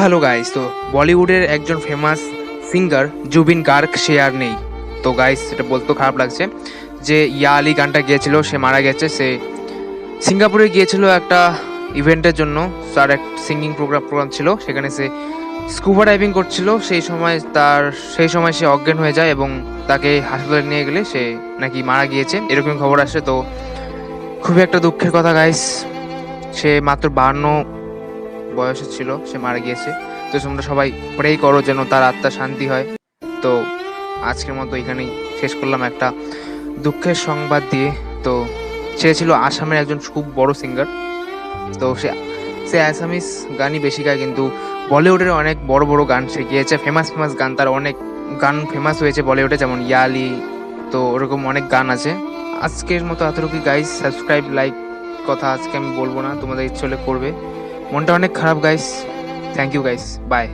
Hello guys, তো বলিউডের একজন ফেমাস সিঙ্গার জুবিন গার্গ সে আর নেই। তো গাইস, এটা বলতে খারাপ লাগছে যে ইয়া আলী গানটা গিয়েছিল, সে মারা গেছে। সে সিঙ্গাপুরে গিয়েছিল একটা ইভেন্টের জন্য, তার এক সিঙ্গিং প্রোগ্রাম ছিল, সেখানে সে স্কুবা ডাইভিং করছিল। সেই সময় সে অজ্ঞান হয়ে যায় এবং তাকে হাসপাতালে নিয়ে গেলে সে নাকি মারা গিয়েছে, এরকম খবর আসে। তো খুবই একটা দুঃখের কথা গাইস, সে মাত্র 52 বয়সে ছিল, সে মারা গিয়েছে। তো তোমরা সবাই প্রেই করো যেন তার আত্মা শান্তি হয়। তো আজকের মতো এখানেই শেষ করলাম একটা দুঃখের সংবাদ দিয়ে। তো সে ছিল আসামের একজন খুব বড় সিঙ্গার। তো সে সে অ্যাসামিস গানই বেশি গায়, কিন্তু বলিউডের অনেক বড় বড় গান সে গিয়েছে, ফেমাস ফেমাস গান, তার অনেক গান ফেমাস হয়েছে বলিউডে, যেমন ইয়ালি। তো ওরকম অনেক গান আছে। আজকের মতো এতটুকুই গাইস, সাবস্ক্রাইব লাইক কথা আজকে আমি বলবো না, তোমাদের ইচ্ছে হলে করবে। মনটা অনেক খারাপ guys. Thank you guys, by.